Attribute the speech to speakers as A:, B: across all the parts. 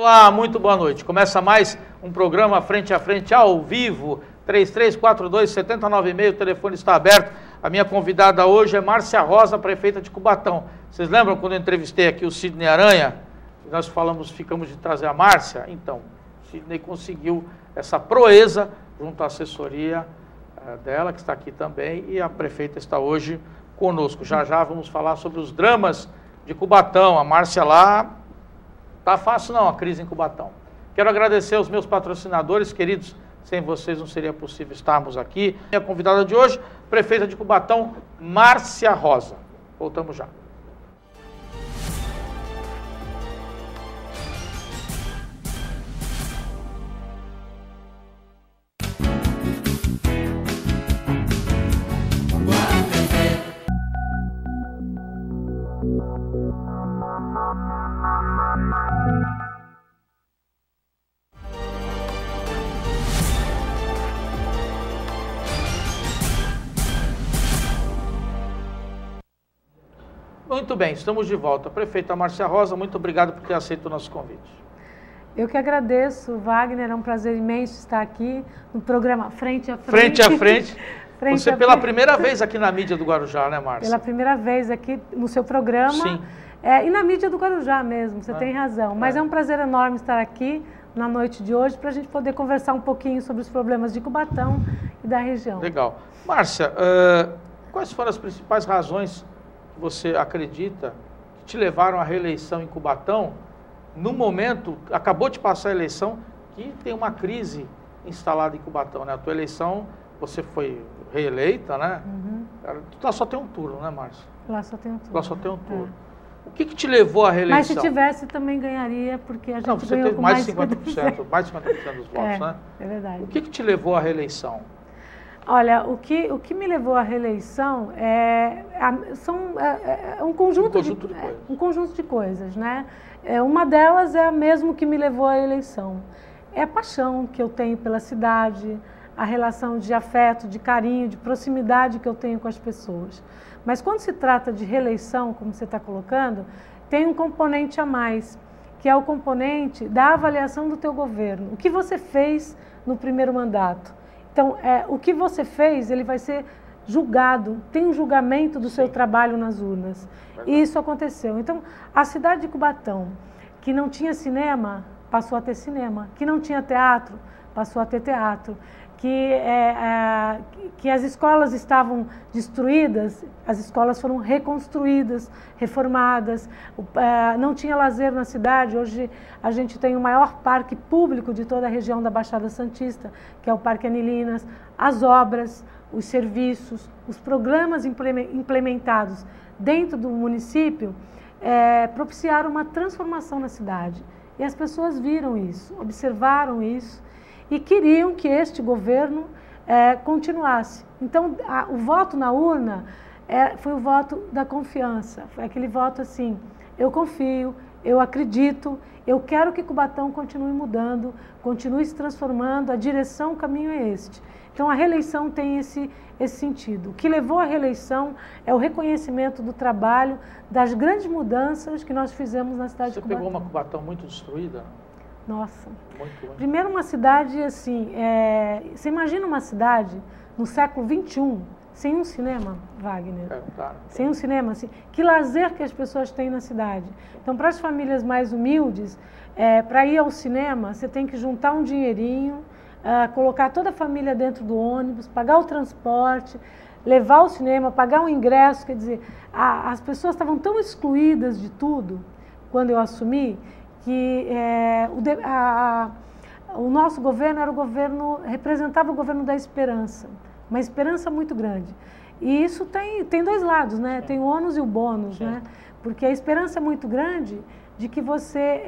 A: Olá, muito boa noite. Começa mais um programa Frente a Frente ao vivo, 3342-7096, o telefone está aberto. A minha convidada hoje é Márcia Rosa, prefeita de Cubatão. Vocês lembram quando eu entrevistei aqui o Sidney Aranha? Nós ficamos de trazer a Márcia? Então, o Sidney conseguiu essa proeza junto à assessoria dela, que está aqui também, e a prefeita está hoje conosco. Já já vamos falar sobre os dramas de Cubatão. A Márcia lá... Tá fácil não a crise em Cubatão. Quero agradecer aos meus patrocinadores, queridos, sem vocês não seria possível estarmos aqui. Minha convidada de hoje, prefeita de Cubatão, Márcia Rosa. Voltamos já. Muito bem, estamos de volta. Prefeita Márcia Rosa, muito obrigado por ter aceito o nosso convite.
B: Eu que agradeço, Wagner, é um prazer imenso estar aqui no programa Frente a Frente.
A: Frente a Frente. Você pela primeira vez aqui na mídia do Guarujá, né, Márcia?
B: Pela primeira vez aqui no seu programa.
A: Sim.
B: E na mídia do Guarujá mesmo, você tem razão. Mas é um prazer enorme estar aqui na noite de hoje para a gente poder conversar um pouquinho sobre os problemas de Cubatão e da região.
A: Legal. Márcia, quais foram as principais razões que você acredita que te levaram à reeleição em Cubatão, no momento, acabou de passar a eleição, que tem uma crise instalada em Cubatão, né? A tua eleição, você foi reeleita, né? Uhum. Lá só tem um turno, né, Márcia?
B: Lá só tem um turno.
A: Lá só tem um turno. O que te levou à reeleição?
B: Mas se tivesse, também ganharia, porque a gente
A: não, você
B: ganhou
A: teve
B: com
A: mais de 50%, mais de 50% dos votos, né?
B: É verdade.
A: O que te levou à reeleição?
B: Olha, o que me levou à reeleição é um conjunto de coisas, né? Uma delas é a mesmo que me levou à eleição. É a paixão que eu tenho pela cidade, a relação de afeto, de carinho, de proximidade que eu tenho com as pessoas. Mas quando se trata de reeleição, como você está colocando, tem um componente a mais, que é o componente da avaliação do teu governo. O que você fez no primeiro mandato? Então, o que você fez, ele vai ser julgado, tem um julgamento do seu trabalho nas urnas. E isso aconteceu. Então, a cidade de Cubatão, que não tinha cinema, passou a ter cinema. Que não tinha teatro, passou a ter teatro. Que as escolas estavam destruídas, as escolas foram reconstruídas, reformadas, não tinha lazer na cidade. Hoje a gente tem o maior parque público de toda a região da Baixada Santista, que é o Parque Anilinas. As obras, os serviços, os programas implementados dentro do município propiciaram uma transformação na cidade. E as pessoas viram isso, observaram isso, e queriam que este governo continuasse. Então, o voto na urna foi o voto da confiança, foi aquele voto assim, eu confio, eu acredito, eu quero que Cubatão continue mudando, continue se transformando, a direção, o caminho é este. Então, a reeleição tem esse sentido. O que levou à reeleição é o reconhecimento do trabalho, das grandes mudanças que nós fizemos na cidade de Cubatão.
A: Você pegou uma Cubatão muito destruída?
B: Nossa.
A: Muito.
B: Primeiro, uma cidade assim, você imagina uma cidade no século XXI, sem um cinema, Wagner?
A: Claro.
B: Sem um cinema, assim, que lazer que as pessoas têm na cidade. Então, para as famílias mais humildes, para ir ao cinema, você tem que juntar um dinheirinho, colocar toda a família dentro do ônibus, pagar o transporte, levar ao cinema, pagar um ingresso, quer dizer, as pessoas estavam tão excluídas de tudo, quando eu assumi, que o nosso governo representava o governo da esperança, uma esperança muito grande. E isso tem dois lados, né? Tem o ônus e o bônus, né? Porque a esperança é muito grande de que você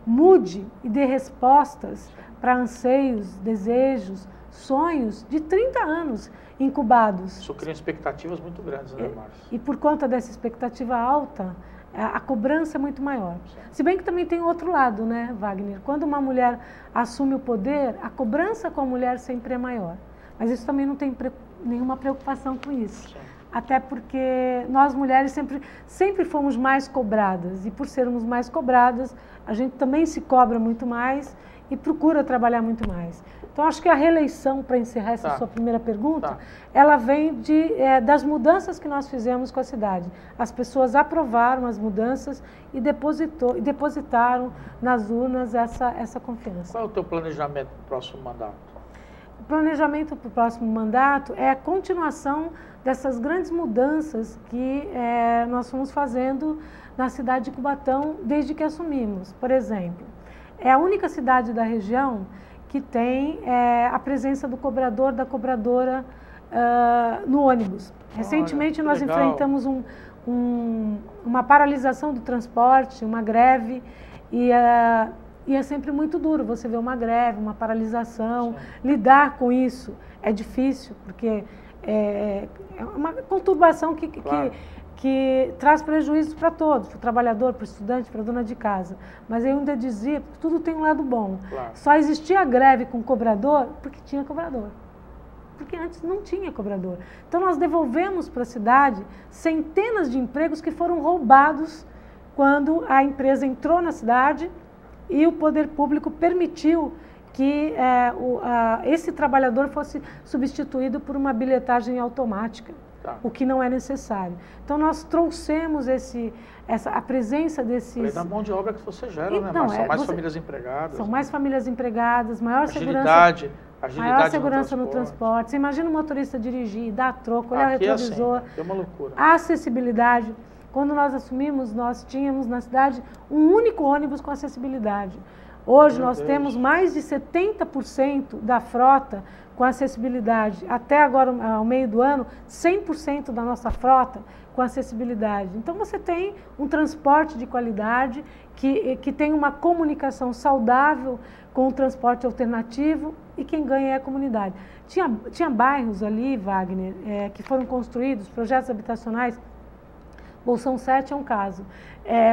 B: mude e dê respostas para anseios, desejos, sonhos de 30 anos incubados.
A: Isso cria expectativas muito grandes, né, Márcia?
B: E por conta dessa expectativa alta, a cobrança é muito maior. Se bem que também tem outro lado, né, Wagner? Quando uma mulher assume o poder, a cobrança com a mulher sempre é maior. Mas isso também não tem nenhuma preocupação com isso. até porque nós mulheres sempre fomos mais cobradas, e por sermos mais cobradas, a gente também se cobra muito mais e procura trabalhar muito mais. Então, acho que a reeleição, para encerrar essa sua primeira pergunta, ela vem das mudanças que nós fizemos com a cidade. As pessoas aprovaram as mudanças e depositaram nas urnas essa confiança.
A: Qual é o teu planejamento para o próximo mandato?
B: O planejamento para o próximo mandato é a continuação dessas grandes mudanças que nós fomos fazendo na cidade de Cubatão desde que assumimos. Por exemplo, é a única cidade da região que tem a presença do cobrador, da cobradora no ônibus. Recentemente nós enfrentamos uma paralisação do transporte, uma greve, e é sempre muito duro você ver uma greve, uma paralisação. Sim. Lidar com isso é difícil, porque é uma conturbação que traz prejuízos para todos, para o trabalhador, para o estudante, para a dona de casa. Mas eu ainda dizia que tudo tem um lado bom. Claro. Só existia greve com cobrador porque tinha cobrador. Porque antes não tinha cobrador. Então nós devolvemos para a cidade centenas de empregos que foram roubados quando a empresa entrou na cidade e o poder público permitiu que esse trabalhador fosse substituído por uma bilhetagem automática. Tá. O que não é necessário. Então, nós trouxemos a presença desses...
A: Da mão de obra que você gera, né? Mas são mais famílias empregadas.
B: São mais famílias empregadas, maior
A: agilidade
B: segurança no transporte. Você imagina o motorista dirigir, dar troco, olhar o retrovisor.
A: Assim, é uma loucura.
B: A acessibilidade. Quando nós assumimos, nós tínhamos na cidade um único ônibus com acessibilidade. Hoje nós temos mais de 70% da frota com acessibilidade. Até agora, ao meio do ano, 100% da nossa frota com acessibilidade. Então você tem um transporte de qualidade que tem uma comunicação saudável com o transporte alternativo, e quem ganha é a comunidade. Tinha bairros ali, Wagner, que foram construídos, projetos habitacionais. Bolsão 7 é um caso.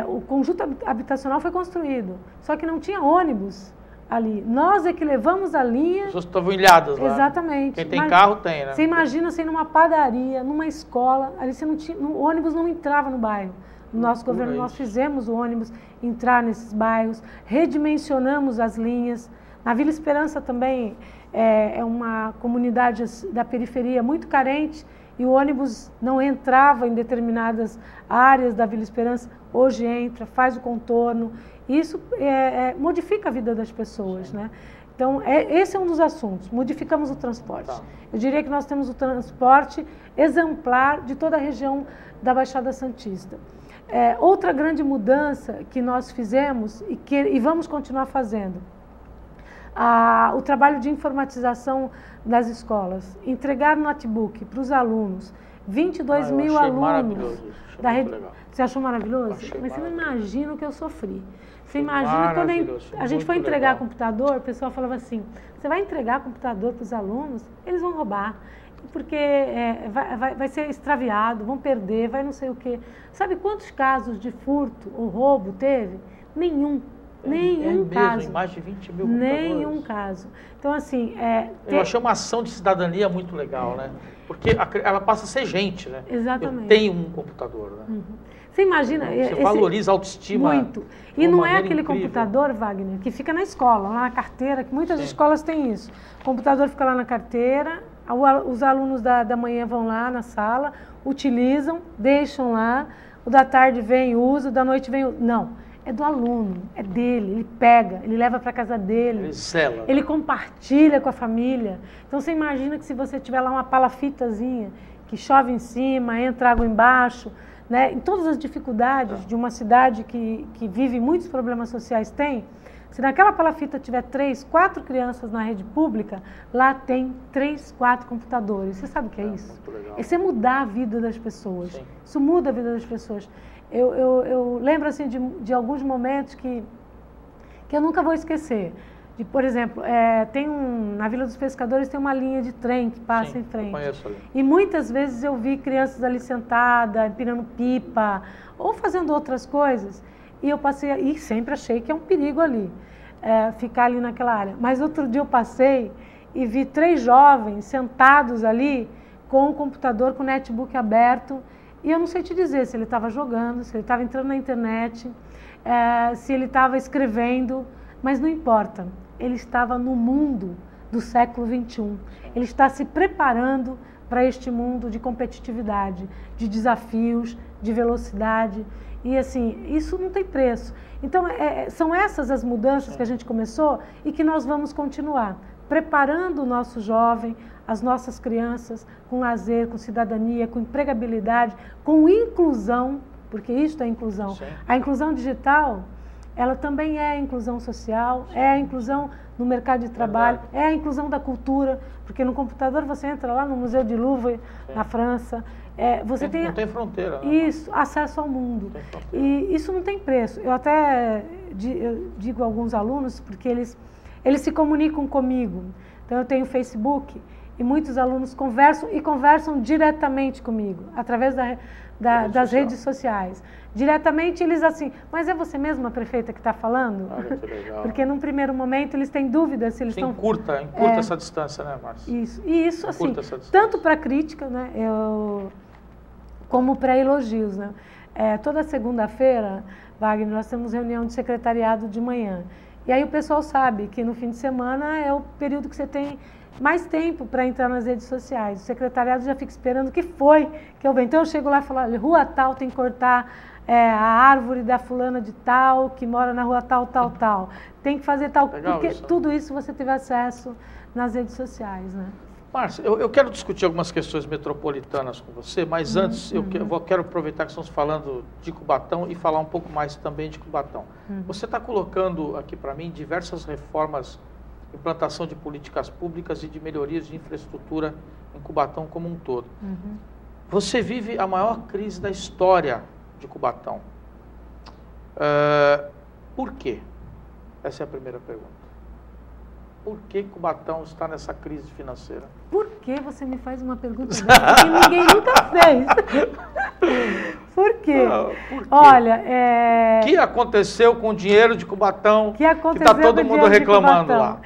B: O conjunto habitacional foi construído, só que não tinha ônibus ali. Nós é que levamos a linha... As
A: pessoas estavam ilhadas lá.
B: Exatamente.
A: Quem tem carro tem, né?
B: Você imagina você ir numa padaria, numa escola, ali você não tinha, o ônibus não entrava no bairro. No nosso governo nós fizemos o ônibus entrar nesses bairros, redimensionamos as linhas. Na Vila Esperança também é uma comunidade da periferia muito carente, e o ônibus não entrava em determinadas áreas da Vila Esperança. Hoje entra, faz o contorno. Isso modifica a vida das pessoas, né? Então, esse é um dos assuntos. Modificamos o transporte. Tá. Eu diria que nós temos o transporte exemplar de toda a região da Baixada Santista. Outra grande mudança que nós fizemos e vamos continuar fazendo, o trabalho de informatização das escolas, entregar notebook para os alunos, 22 mil alunos da rede. Você achou maravilhoso? Mas você não imagina o que eu sofri. Você imagina quando a gente foi entregar computador, o pessoal falava assim, você vai entregar computador para os alunos, eles vão roubar, porque vai ser extraviado, vão perder, vai não sei o quê. Sabe quantos casos de furto ou roubo teve? Nenhum. Nenhum caso.
A: Em mais de 20 mil computadores.
B: Nenhum caso. Então, assim...
A: Eu achei uma ação de cidadania muito legal, né? Porque ela passa a ser gente, né?
B: Exatamente.
A: Eu tenho um computador, né?
B: Uhum. Você imagina...
A: Você valoriza a autoestima.
B: Muito. E não é aquele computador, Wagner, que fica na escola, lá na carteira, que muitas escolas têm isso. O computador fica lá na carteira, os alunos da manhã vão lá na sala, utilizam, deixam lá, o da tarde vem e usa, o da noite vem... Não. É do aluno, é dele, ele pega, ele leva para casa dele,
A: ele sela,
B: ele compartilha com a família. Então você imagina que se você tiver lá uma palafitazinha, que chove em cima, entra água embaixo, né? Em todas as dificuldades de uma cidade que vive muitos problemas sociais tem, se naquela palafita tiver 3, 4 crianças na rede pública, lá tem 3, 4 computadores. Você sabe o que é isso?
A: Muito legal.
B: Isso é mudar a vida das pessoas. Sim. Isso muda a vida das pessoas. Eu lembro assim, de alguns momentos que eu nunca vou esquecer. Por exemplo, na Vila dos Pescadores tem uma linha de trem que passa em frente. Eu
A: conheço ali.
B: E muitas vezes eu vi crianças ali sentadas, empinando pipa, ou fazendo outras coisas. E eu passei, e sempre achei que é um perigo ali, ficar ali naquela área. Mas outro dia eu passei e vi 3 jovens sentados ali, com o computador, com o netbook aberto, e eu não sei te dizer se ele estava jogando, se ele estava entrando na internet, se ele estava escrevendo, mas não importa, ele estava no mundo do século XXI, ele está se preparando para este mundo de competitividade, de desafios, de velocidade, e assim, isso não tem preço. Então, são essas as mudanças que a gente começou e que nós vamos continuar, preparando o nosso jovem, as nossas crianças, com lazer, com cidadania, com empregabilidade, com inclusão, porque isso é inclusão. Sim. A inclusão digital, ela também é a inclusão social, é a inclusão no mercado de trabalho, é a inclusão da cultura, porque no computador você entra lá no Museu de Louvre, na França, você tem...
A: Não tem fronteira. Né?
B: Isso, acesso ao mundo. E isso não tem preço. Eu até digo a alguns alunos, porque eles se comunicam comigo. Então eu tenho Facebook e muitos alunos conversam diretamente comigo, através das redes sociais. Diretamente eles assim, mas é você mesma a prefeita que está falando?
A: Olha que legal.
B: Porque num primeiro momento eles têm dúvidas se eles estão...
A: Encurta essa distância, né, Márcia?
B: Isso, e isso assim, tanto para crítica, né, como para elogios, né? Toda segunda-feira, Wagner, nós temos reunião de secretariado de manhã. E aí o pessoal sabe que no fim de semana é o período que você tem mais tempo para entrar nas redes sociais. O secretariado já fica esperando o que foi que eu venho. Então eu chego lá e falo, olha, rua tal tem que cortar a árvore da fulana de tal, que mora na rua tal, tal, tal. Tem que fazer tal,
A: legal,
B: porque tudo isso você teve acesso nas redes sociais, né?
A: Márcia, eu quero discutir algumas questões metropolitanas com você, mas antes eu quero aproveitar que estamos falando de Cubatão e falar um pouco mais também de Cubatão. Você está colocando aqui para mim diversas reformas, implantação de políticas públicas e de melhorias de infraestrutura em Cubatão como um todo. Você vive a maior crise da história de Cubatão. Por quê? Essa é a primeira pergunta. Por que Cubatão está nessa crise financeira?
B: Por que você me faz uma pergunta dessa que ninguém nunca fez? Por quê?
A: Por quê?
B: Olha,
A: O que aconteceu com o dinheiro de Cubatão que está todo mundo
B: dinheiro
A: reclamando lá?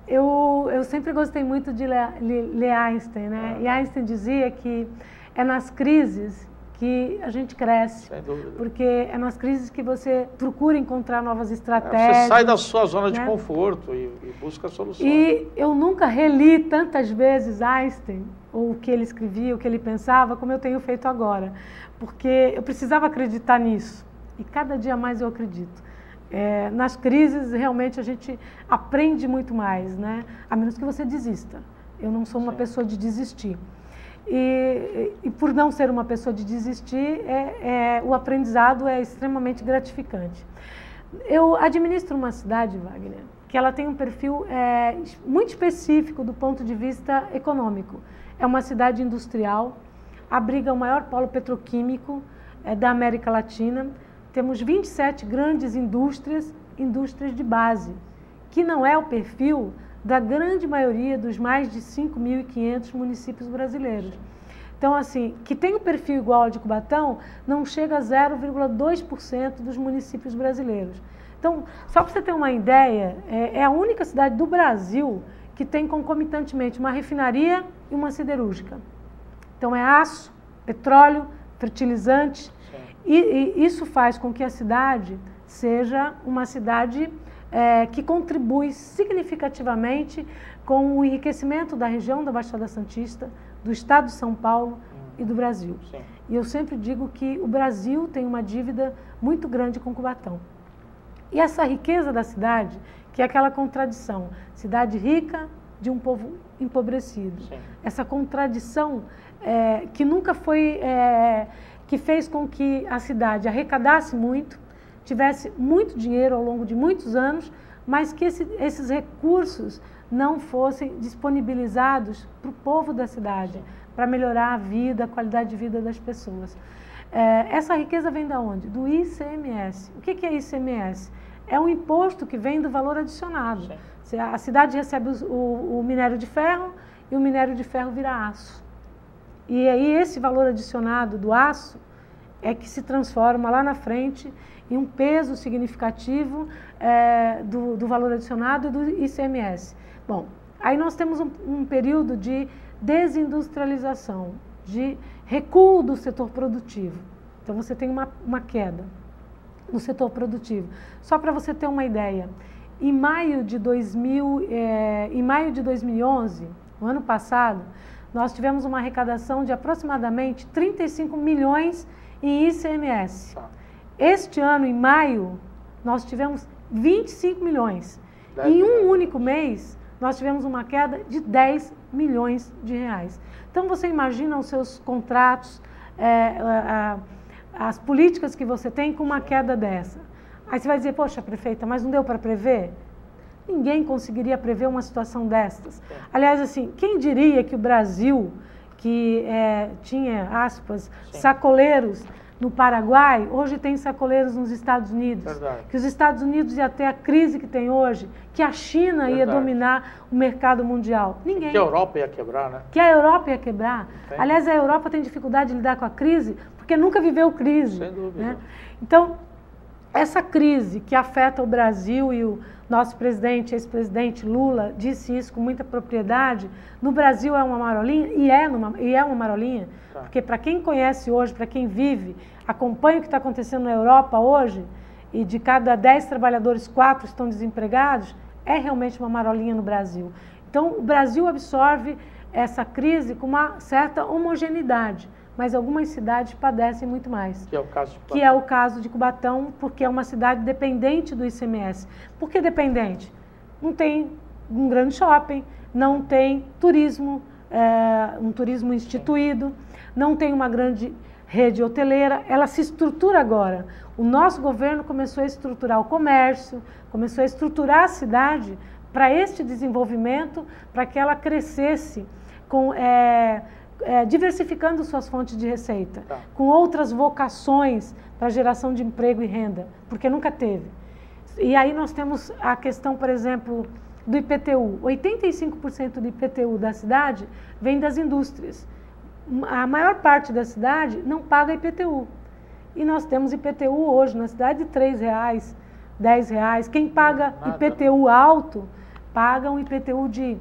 B: Eu sempre gostei muito de ler Einstein, né? E Einstein dizia que é nas crises que a gente cresce. Sem dúvida. Porque é nas crises que você procura encontrar novas estratégias.
A: Você sai da sua zona de conforto e busca soluções.
B: E eu nunca reli tantas vezes Einstein, ou o que ele escrevia, o que ele pensava, como eu tenho feito agora. Porque eu precisava acreditar nisso. E cada dia mais eu acredito. Nas crises, realmente, a gente aprende muito mais, né? A menos que você desista. Eu não sou uma pessoa de desistir. E por não ser uma pessoa de desistir, o aprendizado é extremamente gratificante. Eu administro uma cidade, Wagner, que ela tem um perfil muito específico do ponto de vista econômico. É uma cidade industrial, abriga o maior polo petroquímico da América Latina. Temos 27 grandes indústrias de base, que não é o perfil da grande maioria dos mais de 5.500 municípios brasileiros. Então, assim, que tem um perfil igual ao de Cubatão, não chega a 0,2% dos municípios brasileiros. Então, só para você ter uma ideia, é a única cidade do Brasil que tem concomitantemente uma refinaria e uma siderúrgica. Então, é aço, petróleo, fertilizante, e isso faz com que a cidade seja uma cidade que contribui significativamente com o enriquecimento da região da Baixada Santista, do estado de São Paulo e do Brasil. Sim. E eu sempre digo que o Brasil tem uma dívida muito grande com Cubatão. E essa riqueza da cidade, que é aquela contradição, cidade rica de um povo empobrecido. Sim. Essa contradição que nunca foi, que fez com que a cidade arrecadasse muito, tivesse muito dinheiro ao longo de muitos anos, mas que esses recursos não fossem disponibilizados para o povo da cidade, para melhorar a vida, a qualidade de vida das pessoas. Essa riqueza vem de onde? Do ICMS. O que é ICMS? É um imposto que vem do valor adicionado. Sim. A cidade recebe o minério de ferro e o minério de ferro vira aço. E aí esse valor adicionado do aço é que se transforma lá na frente em um peso significativo do valor adicionado e do ICMS. Bom, Aí nós temos um período de desindustrialização, de recuo do setor produtivo. Então você tem uma queda no setor produtivo. Só para você ter uma ideia, em maio de 2011, no ano passado, nós tivemos uma arrecadação de aproximadamente 35 milhões em ICMS. Este ano, em maio, nós tivemos 25 milhões. Em um único mês, nós tivemos uma queda de 10 milhões de reais. Então, você imagina os seus contratos, as políticas que você tem com uma queda dessa. Aí você vai dizer, poxa, prefeita, mas não deu para prever? Ninguém conseguiria prever uma situação destas. Aliás, assim, quem diria que o Brasil, que tinha, aspas, sacoleiros no Paraguai, hoje tem sacoleiros nos Estados Unidos.
A: Verdade. Que
B: os Estados Unidos ia ter a crise que tem hoje, que a China ia dominar o mercado mundial. Ninguém.
A: Que a Europa ia quebrar, né?
B: Que a Europa ia quebrar. Aliás, a Europa tem dificuldade de lidar com a crise, porque nunca viveu crise.
A: Sem dúvida.
B: Né? Então, essa crise que afeta o Brasil, e o nosso presidente, ex-presidente Lula, disse isso com muita propriedade, no Brasil é uma marolinha, e é uma marolinha, porque para quem conhece hoje, para quem vive, acompanha o que está acontecendo na Europa hoje, e de cada 10 trabalhadores, 4 estão desempregados, é realmente uma marolinha no Brasil. Então, o Brasil absorve essa crise com uma certa homogeneidade, mas algumas cidades padecem muito mais.
A: Que é o caso de Cubatão.
B: Que é o caso de Cubatão, porque é uma cidade dependente do ICMS. Por que dependente? Não tem um grande shopping, não tem turismo, um turismo instituído, não tem uma grande rede hoteleira, ela se estrutura agora. O nosso governo começou a estruturar o comércio, começou a estruturar a cidade para este desenvolvimento, para que ela crescesse com... diversificando suas fontes de receita, com outras vocações para geração de emprego e renda, porque nunca teve. E aí nós temos a questão, por exemplo, do IPTU. 85% do IPTU da cidade vem das indústrias. A maior parte da cidade não paga IPTU. E nós temos IPTU hoje na cidade de R$ 3,00, R$10. Quem paga IPTU alto, paga um IPTU de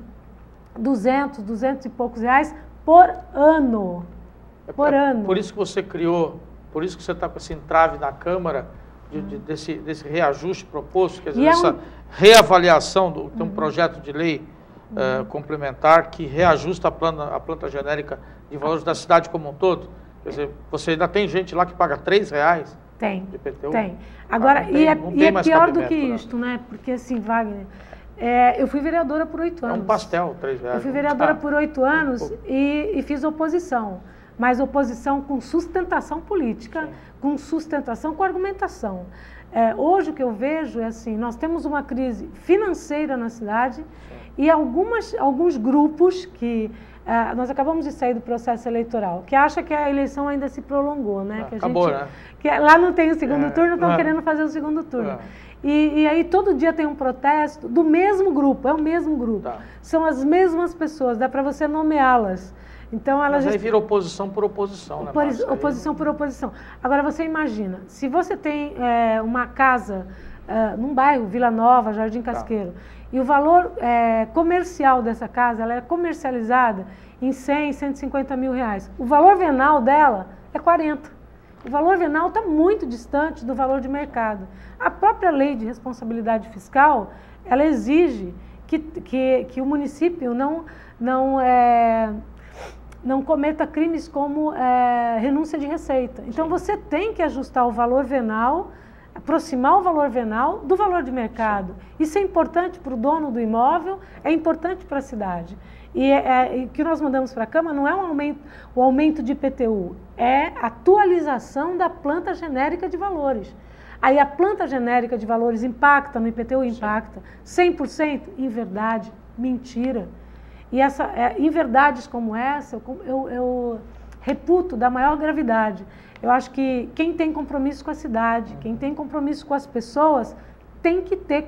B: 200 e poucos reais por ano. Por ano.
A: Por isso que você criou, por isso que você está com esse entrave na Câmara, desse reajuste proposto, quer dizer, essa reavaliação, tem um projeto de lei complementar que reajusta a planta genérica de valores da cidade como um todo. Quer dizer, você ainda tem gente lá que paga R$3,00 de IPTU? Tem.
B: Agora, e é pior do que isto, né? Porque assim, Wagner, eu fui vereadora por 8 anos.
A: É um pastel, R$3,00.
B: Eu fui vereadora por 8 anos e fiz oposição. Mas oposição com sustentação política, com sustentação, com argumentação. Hoje o que eu vejo é assim, nós temos uma crise financeira na cidade e alguns grupos que... nós acabamos de sair do processo eleitoral, que acha que a eleição ainda se prolongou, né? Que
A: acabou, né?
B: Que lá não tem o segundo turno, estão querendo fazer o segundo turno. E aí todo dia tem um protesto do mesmo grupo, é o mesmo grupo. São as mesmas pessoas, dá para você nomeá-las. Então,
A: mas aí vira oposição por oposição, né, Márcia?
B: Oposição por oposição. Agora, você imagina, se você tem uma casa num bairro, Vila Nova, Jardim Casqueiro, e o valor comercial dessa casa, ela é comercializada em 100, 150 mil reais. O valor venal dela é 40. O valor venal está muito distante do valor de mercado. A própria lei de responsabilidade fiscal, ela exige que o município não cometa crimes como renúncia de receita. Então, você tem que ajustar o valor venal, aproximar o valor venal do valor de mercado. Isso é importante para o dono do imóvel, é importante para a cidade. E o que nós mandamos para a Câmara não é o aumento de IPTU, é a atualização da planta genérica de valores. Aí a planta genérica de valores impacta no IPTU? Impacta. 100%? Inverdade, mentira. E inverdades como essa, eu reputo da maior gravidade. Eu acho que quem tem compromisso com a cidade, quem tem compromisso com as pessoas, tem que ter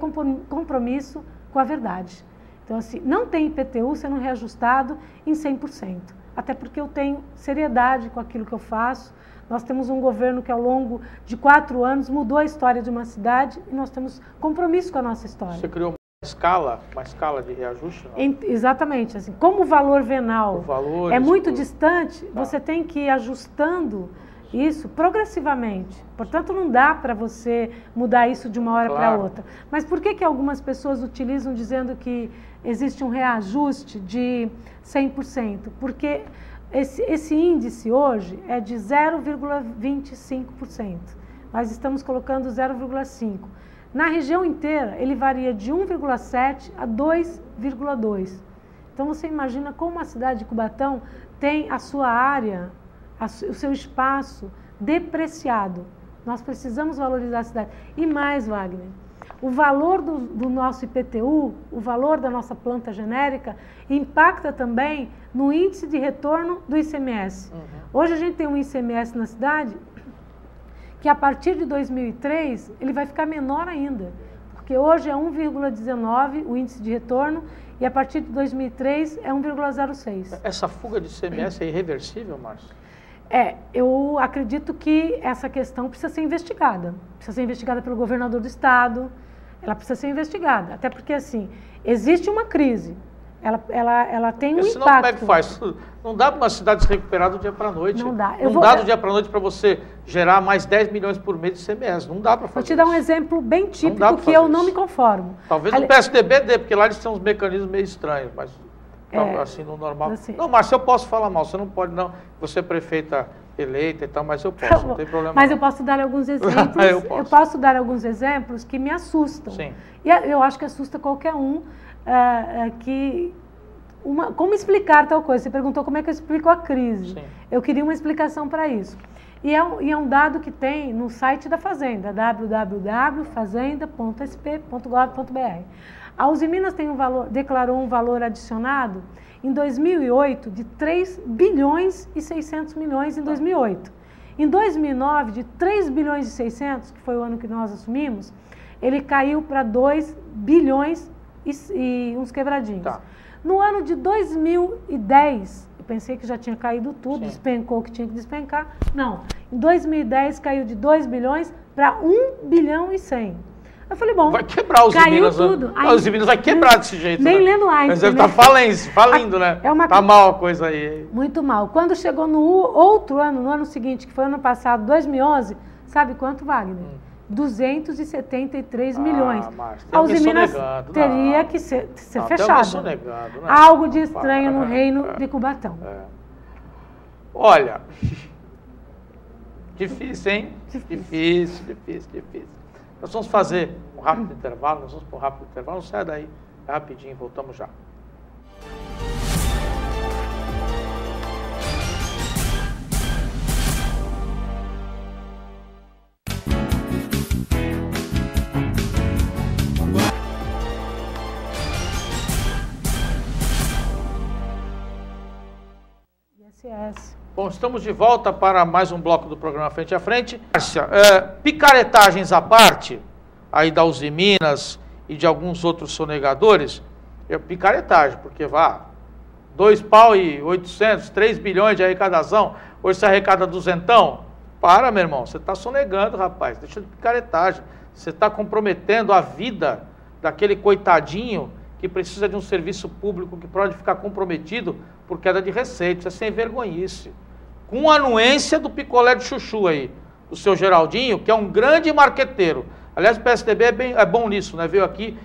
B: compromisso com a verdade. Então, assim, não tem IPTU sendo reajustado em 100%. Até porque eu tenho seriedade com aquilo que eu faço. Nós temos um governo que, ao longo de 4 anos, mudou a história de uma cidade e nós temos compromisso com a nossa história.
A: Você criou uma escala de reajuste? Não?
B: Exatamente. Assim, como o valor venal é muito distante,
A: tá.
B: Você tem que ir ajustando isso progressivamente. Portanto, não dá para você mudar isso de uma hora para outra. Mas por que algumas pessoas utilizam dizendo que existe um reajuste de 100%? Porque esse índice hoje é de 0,25%. Nós estamos colocando 0,5%. Na região inteira, ele varia de 1,7% a 2,2%. Então, você imagina como a cidade de Cubatão tem a sua área, o seu espaço depreciado. Nós precisamos valorizar a cidade. E mais, Wagner, o valor do nosso IPTU, o valor da nossa planta genérica, impacta também no índice de retorno do ICMS. Hoje a gente tem um ICMS na cidade que a partir de 2003 ele vai ficar menor ainda, porque hoje é 1,19 o índice de retorno e a partir de 2003 é 1,06.
A: Essa fuga de ICMS é irreversível, Márcia?
B: Eu acredito que essa questão precisa ser investigada. Precisa ser investigada pelo governador do estado, ela precisa ser investigada. Até porque, assim, existe uma crise, ela tem um impacto.
A: Senão como é que faz? Não dá para uma cidade se recuperar do dia para a noite.
B: Não dá.
A: Não dá do dia para a noite para você gerar mais 10 milhões por mês de ICMS. Não dá para fazer.
B: Vou te dar um exemplo bem típico que eu não me conformo.
A: Talvez no PSDB dê, porque lá eles têm uns mecanismos meio estranhos, mas... assim, no normal. Assim. Não, Márcia, eu posso falar mal, você não pode não. Você é prefeita eleita e tal, mas eu posso, não tem problema.
B: Mas eu posso dar alguns exemplos. eu posso dar alguns exemplos que me assustam.
A: Sim.
B: E eu acho que assusta qualquer um como explicar tal coisa? Você perguntou como é que eu explico a crise.
A: Sim.
B: Eu queria uma explicação para isso. E é um dado que tem no site da Fazenda, www.fazenda.sp.gov.br. A Uzi Minas declarou um valor adicionado em 2008 de 3 bilhões e 600 milhões em 2008. Em 2009, de 3 bilhões e 600, que foi o ano que nós assumimos, ele caiu para 2 bilhões e uns quebradinhos.
A: Tá.
B: No ano de 2010, eu pensei que já tinha caído tudo,
A: Sim.
B: despencou o que tinha que despencar. Não, em 2010 caiu de 2 bilhões para 1 bilhão e 100. Eu falei, bom,
A: vai quebrar os
B: caiu
A: Minas,
B: tudo.
A: Os Minas vai quebrar desse jeito.
B: Nem
A: né?
B: lendo Einstein.
A: Mas ele está falindo, né? Tá mal a coisa aí.
B: Muito mal. Quando chegou no outro ano, no ano seguinte, que foi ano passado, 2011, sabe quanto, Wagner? 273 milhões.
A: Márcia,
B: a Uzi Minas teria que ser fechada.
A: Né?
B: Algo de estranho no reino de Cubatão.
A: Olha, difícil, hein? Difícil. Nós vamos fazer um rápido intervalo, não sai daí, rapidinho, voltamos já. Bom, estamos de volta para mais um bloco do programa Frente a Frente. Márcia, picaretagens à parte, aí da Uzi Minas e de alguns outros sonegadores, picaretagem, porque 2 pau e 800, 3 bilhões de arrecadação, hoje você arrecada 200, para, meu irmão, você está sonegando, rapaz, deixa de picaretagem, você está comprometendo a vida daquele coitadinho que precisa de um serviço público que pode ficar comprometido por queda de receita, isso é sem vergonhice. Com a anuência do picolé de chuchu aí, do seu Geraldinho, que é um grande marqueteiro. Aliás, o PSDB é bom nisso, né? Veio aqui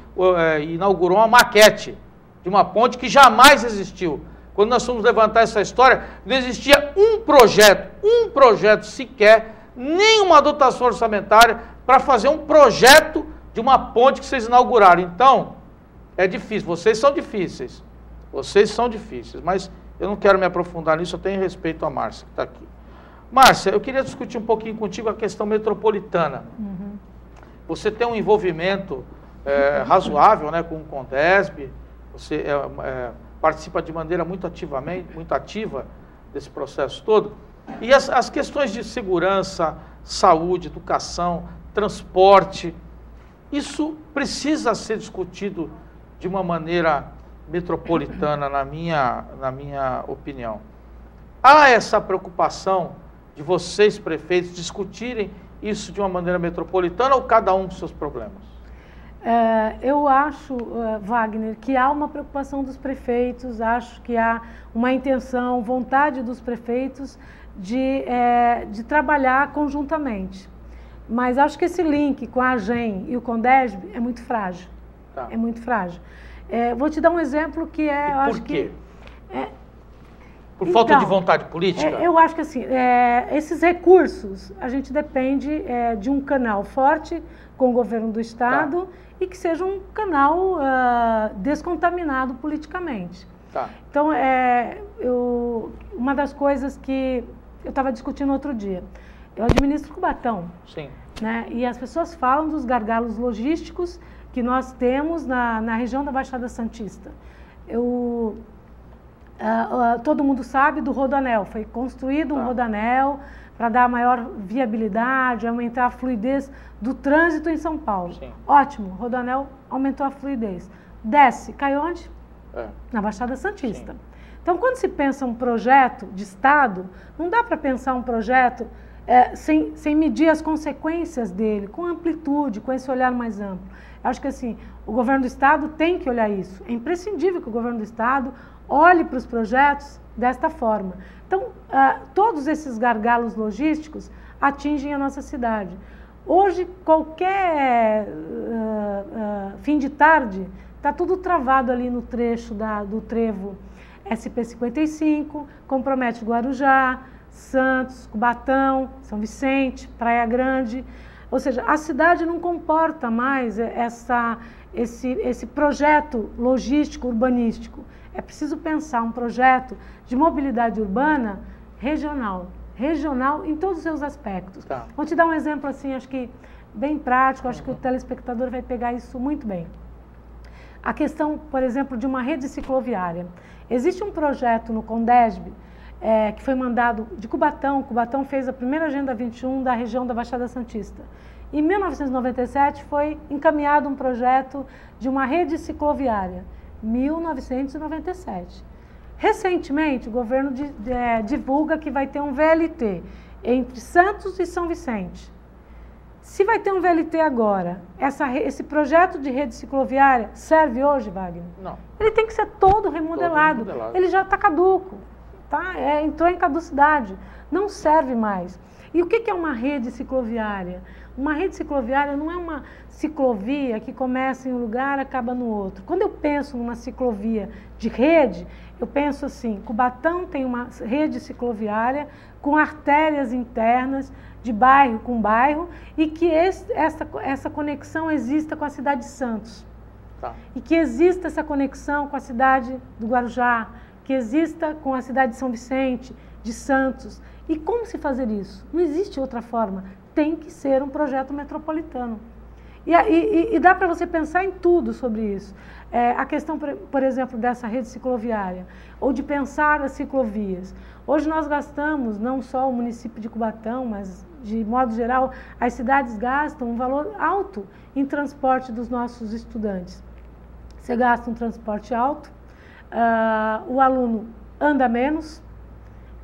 A: e inaugurou uma maquete de uma ponte que jamais existiu. Quando nós fomos levantar essa história, não existia um projeto sequer, nenhuma dotação orçamentária para fazer um projeto de uma ponte que vocês inauguraram. Então, é difícil, vocês são difíceis, mas eu não quero me aprofundar nisso, eu tenho respeito à Márcia, que está aqui. Márcia, eu queria discutir um pouquinho contigo a questão metropolitana. Você tem um envolvimento razoável, né, com o Condesb, você participa de maneira muito ativa desse processo todo, e as questões de segurança, saúde, educação, transporte, isso precisa ser discutido de uma maneira metropolitana, na minha opinião. Há essa preocupação de vocês, prefeitos, discutirem isso de uma maneira metropolitana ou cada um com seus problemas?
B: Eu acho, Wagner, que há uma preocupação dos prefeitos, acho que há uma intenção, vontade dos prefeitos de trabalhar conjuntamente. Mas acho que esse link com a AGEM e o CONDESB é muito frágil. Tá. É muito frágil. Vou te dar um exemplo que é...
A: E por quê? Por falta de vontade política?
B: Eu acho que assim, esses recursos, a gente depende de um canal forte com o governo do Estado e que seja um canal descontaminado politicamente. Tá. Então, uma das coisas que eu estava discutindo outro dia, eu administro Cubatão. Sim. Né? E as pessoas falam dos gargalos logísticos que nós temos na região da Baixada Santista. Todo mundo sabe do Rodoanel, foi construído um Rodoanel para dar maior viabilidade, aumentar a fluidez do trânsito em São Paulo. Sim. Ótimo, o Rodoanel aumentou a fluidez. Desce, cai onde? Na Baixada Santista. Sim. Então, quando se pensa um projeto de Estado, não dá para pensar um projeto sem medir as consequências dele, com amplitude, com esse olhar mais amplo. Eu acho que assim, o governo do Estado tem que olhar isso. É imprescindível que o governo do Estado olhe para os projetos desta forma. Então, todos esses gargalos logísticos atingem a nossa cidade. Hoje, qualquer fim de tarde, está tudo travado ali no trecho do trevo SP-55, compromete Guarujá, Santos, Cubatão, São Vicente, Praia Grande. Ou seja, a cidade não comporta mais esse projeto logístico, urbanístico. É preciso pensar um projeto de mobilidade urbana regional em todos os seus aspectos. Tá. Vou te dar um exemplo assim, acho que bem prático, acho que o telespectador vai pegar isso muito bem. A questão, por exemplo, de uma rede cicloviária. Existe um projeto no CONDESB que foi mandado de Cubatão. Cubatão fez a primeira Agenda 21 da região da Baixada Santista. Em 1997 foi encaminhado um projeto de uma rede cicloviária. 1997. Recentemente, o governo divulga que vai ter um VLT entre Santos e São Vicente. Se vai ter um VLT agora, esse projeto de rede cicloviária serve hoje, Wagner? Não. Ele tem que ser todo remodelado. Ele já está caduco, entrou em caducidade, não serve mais. E o que é uma rede cicloviária? Uma rede cicloviária não é uma ciclovia que começa em um lugar e acaba no outro. Quando eu penso numa ciclovia de rede, eu penso assim, Cubatão tem uma rede cicloviária com artérias internas de bairro com bairro e que essa conexão exista com a cidade de Santos. Tá. E que exista essa conexão com a cidade do Guarujá, que exista com a cidade de São Vicente, de Santos. E como se fazer isso? Não existe outra forma. Tem que ser um projeto metropolitano. E dá para você pensar em tudo sobre isso. A questão, por exemplo, dessa rede cicloviária, ou de pensar as ciclovias. Hoje nós gastamos, não só o município de Cubatão, mas de modo geral, as cidades gastam um valor alto em transporte dos nossos estudantes. Você gasta um transporte alto, o aluno anda menos,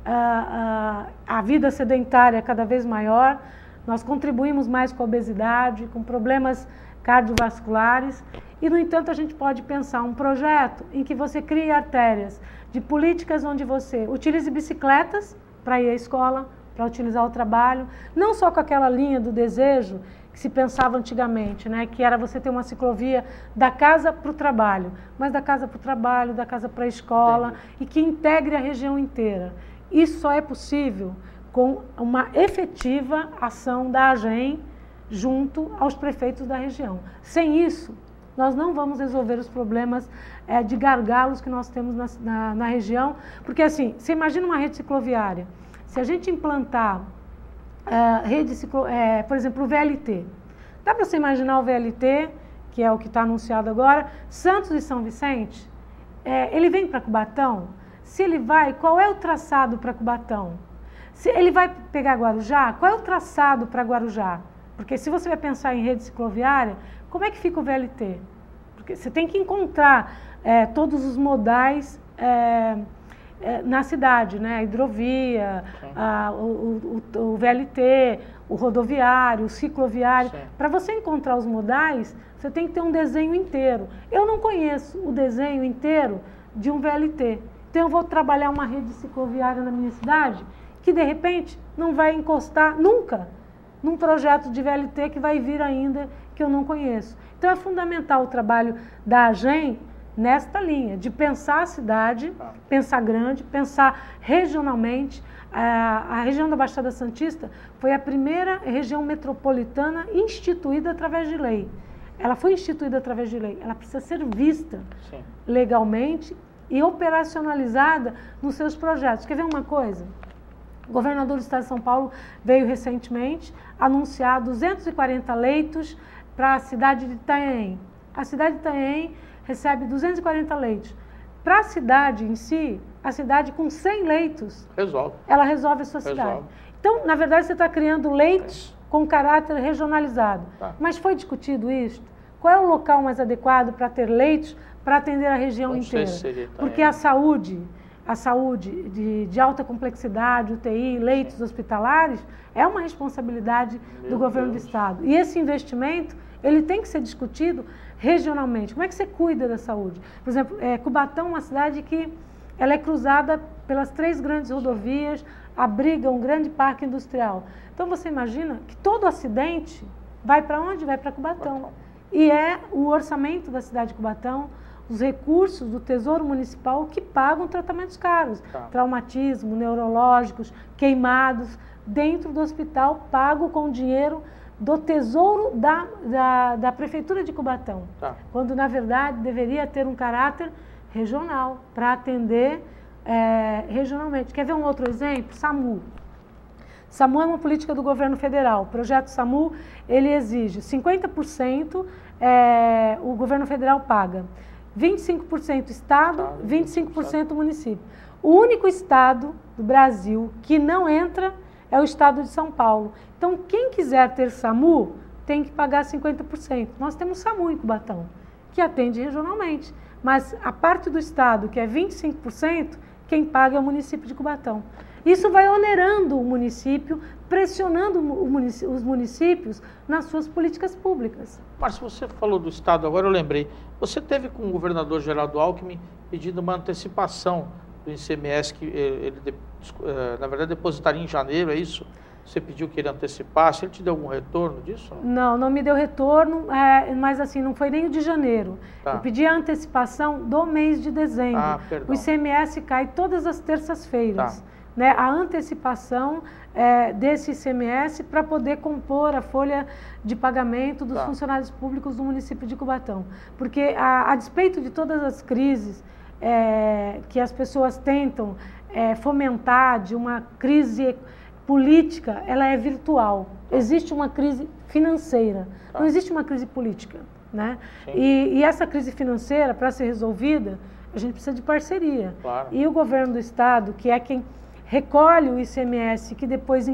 B: a vida sedentária é cada vez maior, nós contribuímos mais com a obesidade, com problemas cardiovasculares e, no entanto, a gente pode pensar um projeto em que você crie artérias de políticas onde você utilize bicicletas para ir à escola, para utilizar o trabalho, não só com aquela linha do desejo que se pensava antigamente, né, que era você ter uma ciclovia da casa para o trabalho, mas da casa para o trabalho, da casa para a escola e que integre a região inteira. Isso só é possível com uma efetiva ação da AGEM junto aos prefeitos da região. Sem isso, nós não vamos resolver os problemas de gargalos que nós temos na região, porque assim, você imagina uma rede cicloviária, se a gente implantar por exemplo, o VLT, dá para você imaginar o VLT, que é o que está anunciado agora, Santos e São Vicente, ele vem para Cubatão, se ele vai, qual é o traçado para Cubatão? Se ele vai pegar Guarujá, qual é o traçado para Guarujá? Porque se você vai pensar em rede cicloviária, como é que fica o VLT? Porque você tem que encontrar todos os modais na cidade, né? A hidrovia, o VLT, o rodoviário, o cicloviário. Para você encontrar os modais, você tem que ter um desenho inteiro. Eu não conheço o desenho inteiro de um VLT. Então eu vou trabalhar uma rede cicloviária na minha cidade que de repente não vai encostar nunca num projeto de VLT que vai vir ainda que eu não conheço. Então é fundamental o trabalho da AGEM nesta linha, de pensar a cidade, pensar grande, pensar regionalmente. A região da Baixada Santista foi a primeira região metropolitana instituída através de lei. Ela foi instituída através de lei, ela precisa ser vista legalmente e operacionalizada nos seus projetos. Quer ver uma coisa? O governador do estado de São Paulo veio recentemente anunciar 240 leitos para a cidade de Itanhaém. A cidade de Itanhaém recebe 240 leitos. Para a cidade em si, a cidade com 100 leitos, ela resolve a sua cidade. Então, na verdade, você está criando leitos com caráter regionalizado. Mas foi discutido isso? Qual é o local mais adequado para ter leitos para atender a região inteira? Porque a saúde de alta complexidade, UTI, leitos hospitalares, é uma responsabilidade do governo do estado. E esse investimento, ele tem que ser discutido regionalmente. Como é que você cuida da saúde? Por exemplo, Cubatão é uma cidade que ela é cruzada pelas 3 grandes rodovias, abriga um grande parque industrial. Então você imagina que todo acidente vai para onde? Vai para Cubatão. E é o orçamento da cidade de Cubatão, os recursos do Tesouro Municipal que pagam tratamentos caros, traumatismo, neurológicos, queimados, dentro do hospital, pago com dinheiro do Tesouro da Prefeitura de Cubatão, quando na verdade deveria ter um caráter regional, para atender regionalmente. Quer ver um outro exemplo? SAMU. SAMU é uma política do governo federal. O projeto SAMU, ele exige 50%, o governo federal paga. 25% Estado, 25% município. O único estado do Brasil que não entra é o estado de São Paulo. Então, quem quiser ter SAMU tem que pagar 50%. Nós temos SAMU em Cubatão, que atende regionalmente. Mas a parte do estado, que é 25%, quem paga é o município de Cubatão. Isso vai onerando o município, pressionando os municípios nas suas políticas públicas.
A: Márcia, você falou do estado, agora eu lembrei. Você teve com o governador Geraldo Alckmin pedindo uma antecipação do ICMS, que ele na verdade depositaria em janeiro, é isso? Você pediu que ele antecipasse, ele te deu algum retorno disso?
B: Não, não me deu retorno, mas assim, não foi nem o de janeiro. Eu pedi a antecipação do mês de dezembro. O ICMS cai todas as terças-feiras. Né, a antecipação desse ICMS para poder compor a folha de pagamento dos funcionários públicos do município de Cubatão. Porque, a despeito de todas as crises que as pessoas tentam fomentar, de uma crise política, ela é virtual. Existe uma crise financeira, não existe uma crise política. Né? E essa crise financeira, para ser resolvida, a gente precisa de parceria. E o governo do estado, que é quem recolhe o ICMS, que depois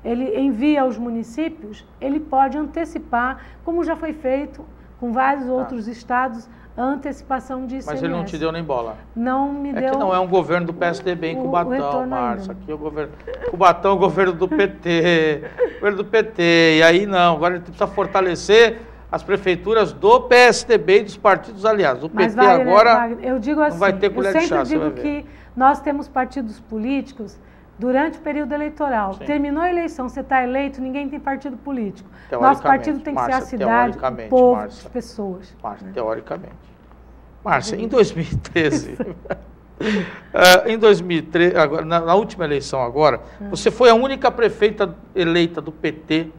B: ele envia aos municípios, ele pode antecipar, como já foi feito com vários outros estados, a antecipação de ICMS.
A: Mas ele não te deu nem bola?
B: Não me deu.
A: É que não é um governo do PSDB em Cubatão, Márcia. Aqui é o governo. Cubatão é o governo do PT. Governo do PT. E aí não, agora ele precisa fortalecer as prefeituras do PSDB e dos partidos aliados. O PT agora
B: eu digo assim,
A: não vai ter colher de chá.
B: Eu sempre digo que nós temos partidos políticos durante o período eleitoral. Terminou a eleição, você está eleito, ninguém tem partido político. Nosso partido tem que ser a cidade, o povo, as pessoas.
A: Márcia, teoricamente. Márcia, em 2013, agora, na última eleição agora, você foi a única prefeita eleita do PT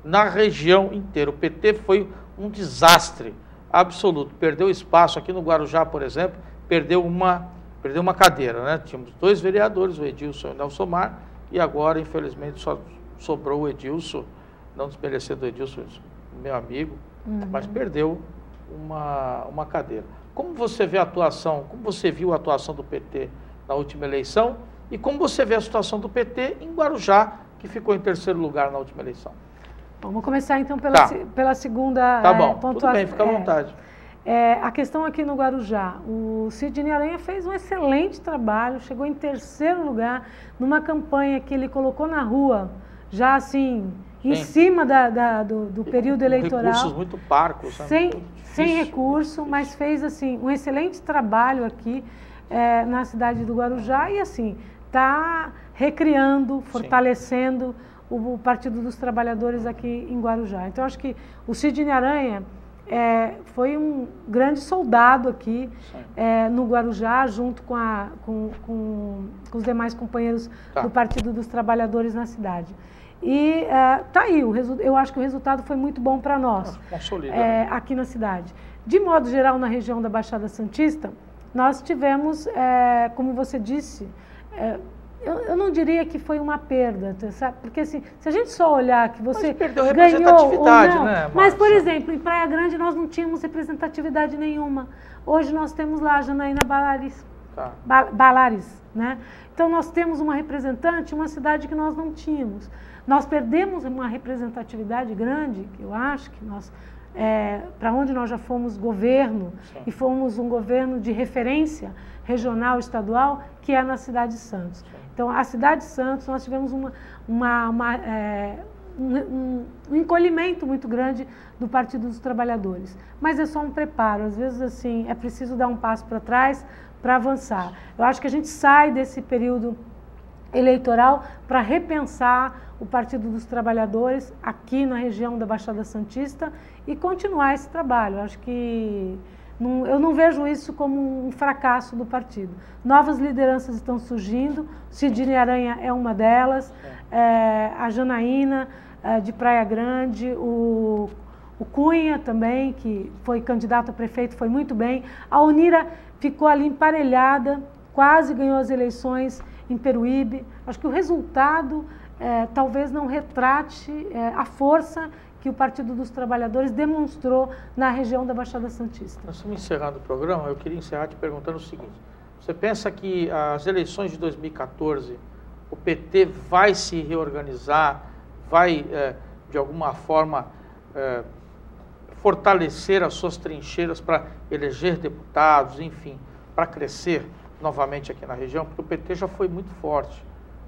A: na região inteira. O PT foi um desastre absoluto. Perdeu espaço aqui no Guarujá, por exemplo, perdeu uma cadeira, né? Tínhamos 2 vereadores, o Edilson e o Nelsomar, e agora, infelizmente, só sobrou o Edilson, não desmerecendo o Edilson, meu amigo, mas perdeu uma cadeira. Como você vê a atuação, como você viu a atuação do PT na última eleição e como você vê a situação do PT em Guarujá, que ficou em 3º lugar na última eleição?
B: Vamos começar então pela segunda
A: pontuação. Tudo bem, fica à vontade.
B: A questão aqui no Guarujá, o Sidney Aranha fez um excelente trabalho, chegou em 3º lugar numa campanha que ele colocou na rua, já assim, em cima do período eleitoral.
A: Recursos muito parcos.
B: Sem recurso, mas fez assim, um excelente trabalho aqui na cidade do Guarujá e assim, está recriando, fortalecendo o Partido dos Trabalhadores aqui em Guarujá. Então, acho que o Sidney Aranha foi um grande soldado aqui no Guarujá, junto com os demais companheiros do Partido dos Trabalhadores na cidade. E tá aí, eu acho que o resultado foi muito bom para nós, aqui na cidade. De modo geral, na região da Baixada Santista, nós tivemos, como você disse, eu não diria que foi uma perda, sabe? Porque assim, se a gente só olhar que você ganhou ou não, né, mas por exemplo, em Praia Grande nós não tínhamos representatividade nenhuma. Hoje nós temos lá a Janaína Balares, né? Então nós temos uma representante, uma cidade que nós não tínhamos. Nós perdemos uma representatividade grande, que eu acho que nós, para onde nós já fomos governo, e fomos um governo de referência regional, estadual, que é na cidade de Santos. Então, a cidade de Santos, nós tivemos um encolhimento muito grande do Partido dos Trabalhadores. Mas é só um preparo, às vezes assim, é preciso dar um passo para trás para avançar. Eu acho que a gente sai desse período eleitoral para repensar o Partido dos Trabalhadores aqui na região da Baixada Santista e continuar esse trabalho. Eu acho que eu não vejo isso como um fracasso do partido. Novas lideranças estão surgindo, Sidney Aranha é uma delas, a Janaína de Praia Grande, o Cunha também, que foi candidato a prefeito, foi muito bem. A Onira ficou ali emparelhada, quase ganhou as eleições em Peruíbe. Acho que o resultado talvez não retrate a força que o Partido dos Trabalhadores demonstrou na região da Baixada Santista.
A: Nós estamos encerrando o programa, eu queria encerrar te perguntando o seguinte: você pensa que as eleições de 2014, o PT vai se reorganizar, vai, de alguma forma, fortalecer as suas trincheiras para eleger deputados, enfim, para crescer novamente aqui na região? Porque o PT já foi muito forte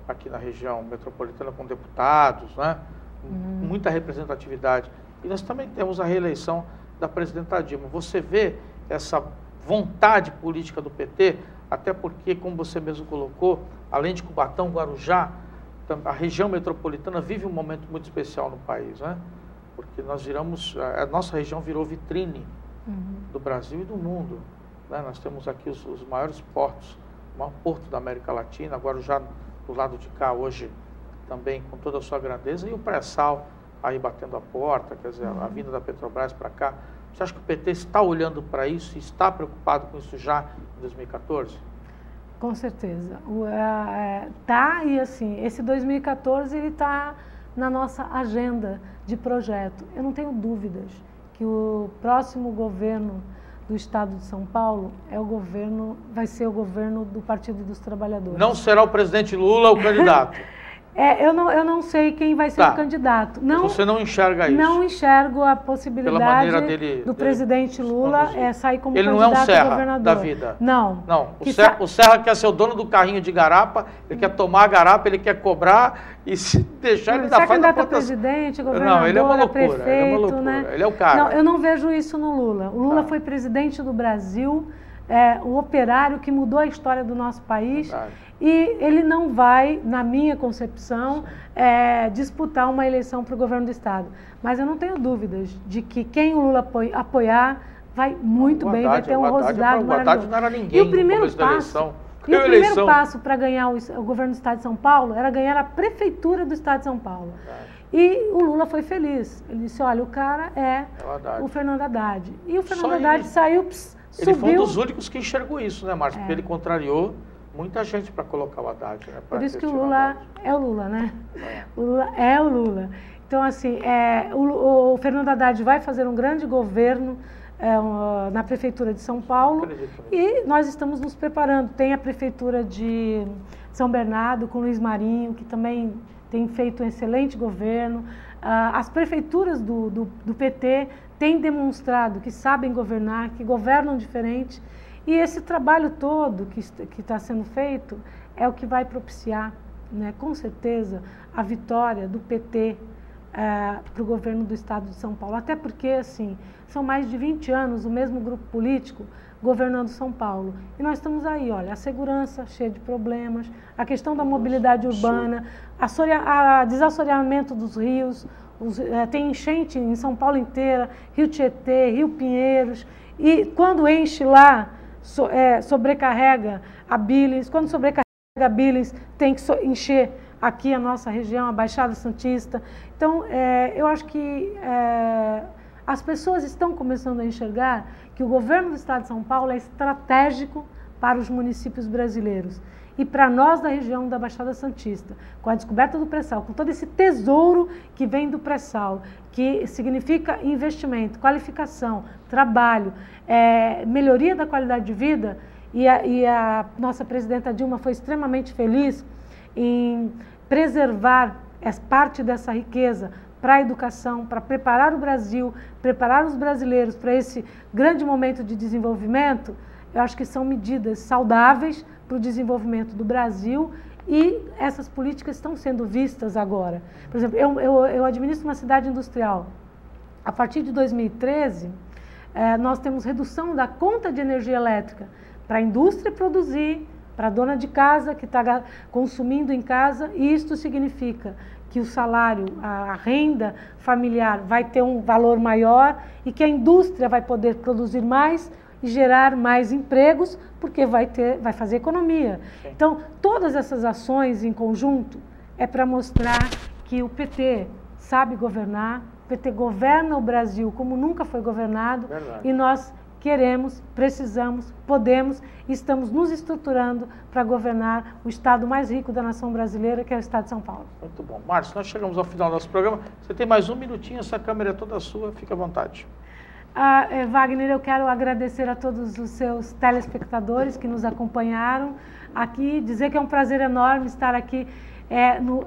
A: aqui na região metropolitana com deputados, né? Muita representatividade. E nós também temos a reeleição da presidenta Dilma. Você vê essa vontade política do PT, até porque, como você mesmo colocou, além de Cubatão, Guarujá, a região metropolitana vive um momento muito especial no país, né? Porque nós a nossa região virou vitrine do Brasil e do mundo, né? Nós temos aqui os maiores portos, o maior porto da América Latina, Guarujá do lado de cá hoje também com toda a sua grandeza, e o pré-sal aí batendo a porta, quer dizer, a vinda da Petrobras para cá. Você acha que o PT está olhando para isso e está preocupado com isso já em 2014?
B: Com certeza. Tá, e assim, esse 2014 ele está na nossa agenda de projeto. Eu não tenho dúvidas que o próximo governo do Estado de São Paulo vai ser o governo do Partido dos Trabalhadores. Não será
A: o presidente Lula o candidato?
B: Eu não sei quem vai ser o candidato.
A: Você não enxerga isso?
B: Não enxergo a possibilidade do presidente Lula sair como candidato a governador. Ele não é um Serra
A: da vida?
B: Não.
A: O Serra quer ser o dono do carrinho de garapa, ele quer tomar a garapa, ele quer cobrar e se deixar ele dar
B: candidato a presidente, governador,
A: ele é uma loucura,
B: prefeito,
A: ele é uma loucura,
B: né?
A: Ele é o cara.
B: Não, eu não vejo isso no Lula. O Lula foi presidente do Brasil, o operário que mudou a história do nosso país.
A: Verdade.
B: E ele não vai, na minha concepção, disputar uma eleição para o governo do Estado. Mas eu não tenho dúvidas de que quem o Lula apoiar vai muito bem, vai ter um resultado maravilhoso.
A: Não era ninguém
B: e o primeiro passo para ganhar o governo do Estado de São Paulo era ganhar a prefeitura do Estado de São Paulo. E o Lula foi feliz. Ele disse, olha, o cara é o Fernando Haddad. E o Fernando Haddad saiu, subiu.
A: Ele foi um dos únicos que enxergou isso, né, Márcio? Porque ele contrariou muita gente para colocar o Haddad, né?
B: Por isso que o Lula é o Lula, né? O Lula é o Lula. Então, assim, o Fernando Haddad vai fazer um grande governo na Prefeitura de São Paulo e nós estamos nos preparando. Tem a Prefeitura de São Bernardo com Luiz Marinho, que também tem feito um excelente governo. As prefeituras do PT têm demonstrado que sabem governar, que governam diferente, e esse trabalho todo que está sendo feito é o que vai propiciar, né, com certeza, a vitória do PT para o governo do estado de São Paulo. Até porque, assim, são mais de 20 anos o mesmo grupo político governando São Paulo. E nós estamos aí, olha, a segurança cheia de problemas, a questão da mobilidade urbana, a desassoreamento dos rios, tem enchente em São Paulo inteira, Rio Tietê, Rio Pinheiros, e quando enche lá, sobrecarrega a Billings, quando sobrecarrega a Billings, tem que encher aqui a nossa região, a Baixada Santista. Então, eu acho que as pessoas estão começando a enxergar que o governo do estado de São Paulo é estratégico para os municípios brasileiros. E para nós da região da Baixada Santista, com a descoberta do pré-sal, com todo esse tesouro que vem do pré-sal, que significa investimento, qualificação, trabalho, melhoria da qualidade de vida, e a nossa presidenta Dilma foi extremamente feliz em preservar parte dessa riqueza para a educação, para preparar o Brasil, preparar os brasileiros para esse grande momento de desenvolvimento. Eu acho que são medidas saudáveis para o desenvolvimento do Brasil, e essas políticas estão sendo vistas agora. Por exemplo, eu administro uma cidade industrial. A partir de 2013, nós temos redução da conta de energia elétrica para a indústria produzir, para a dona de casa que está consumindo em casa, e isto significa que o salário, a renda familiar vai ter um valor maior e que a indústria vai poder produzir mais e gerar mais empregos, porque vai fazer economia. Então, todas essas ações em conjunto é para mostrar que o PT sabe governar, o PT governa o Brasil como nunca foi governado. Verdade. E nós queremos, precisamos, podemos e estamos nos estruturando para governar o estado mais rico da nação brasileira, que é o estado de São Paulo.
A: Muito bom. Márcia, nós chegamos ao final do nosso programa. Você tem mais um minutinho, essa câmera é toda sua, fique à vontade.
B: Wagner, eu quero agradecer a todos os seus telespectadores que nos acompanharam aqui, dizer que é um prazer enorme estar aqui.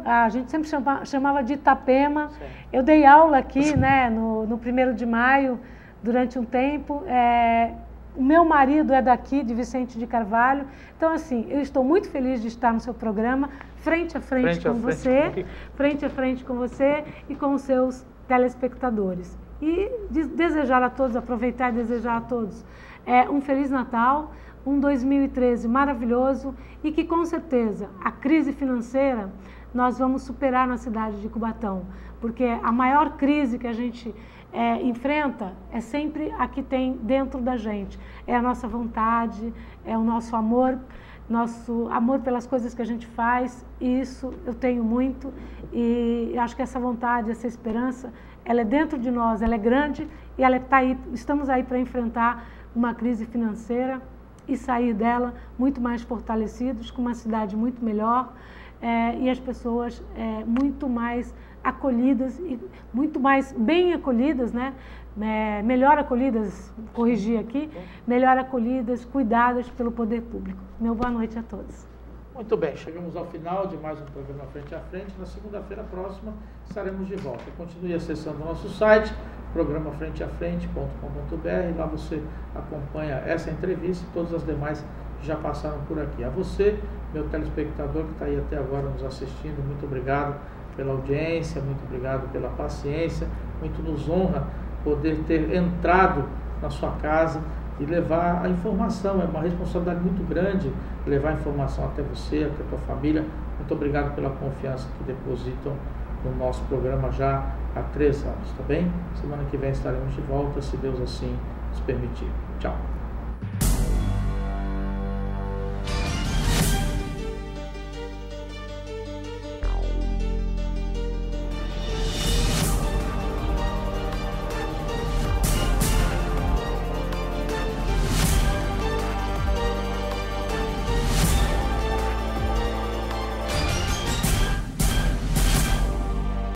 B: A gente sempre chamava de Itapema. Sim. Eu dei aula aqui, né, no 1º de maio, durante um tempo. O meu marido é daqui, de Vicente de Carvalho. Então, assim, eu estou muito feliz de estar no seu programa, frente a frente com você e com os seus telespectadores. E desejar a todos, aproveitar e desejar a todos um Feliz Natal, um 2013 maravilhoso, e que com certeza a crise financeira nós vamos superar na cidade de Cubatão, porque a maior crise que a gente enfrenta é sempre a que tem dentro da gente, é a nossa vontade, é o nosso amor pelas coisas que a gente faz, e isso eu tenho muito, e acho que essa vontade, essa esperança, ela é dentro de nós, ela é grande, e ela está aí, estamos aí para enfrentar uma crise financeira e sair dela muito mais fortalecidos, com uma cidade muito melhor, e as pessoas muito mais acolhidas, e muito mais bem acolhidas, né? Melhor acolhidas, corrigir aqui, melhor acolhidas, cuidadas pelo poder público. Meu boa noite a todos.
A: Muito bem, chegamos ao final de mais um programa Frente a Frente. Na segunda-feira próxima estaremos de volta. Continue acessando o nosso site, programafrenteafrente.com.br. Lá você acompanha essa entrevista e todas as demais que já passaram por aqui. A você, meu telespectador que está aí até agora nos assistindo, muito obrigado pela audiência, muito obrigado pela paciência, muito nos honra poder ter entrado na sua casa e levar a informação. É uma responsabilidade muito grande levar a informação até você, até a tua família. Muito obrigado pela confiança que depositam no nosso programa já há 3 anos, tá bem? Semana que vem estaremos de volta, se Deus assim nos permitir. Tchau.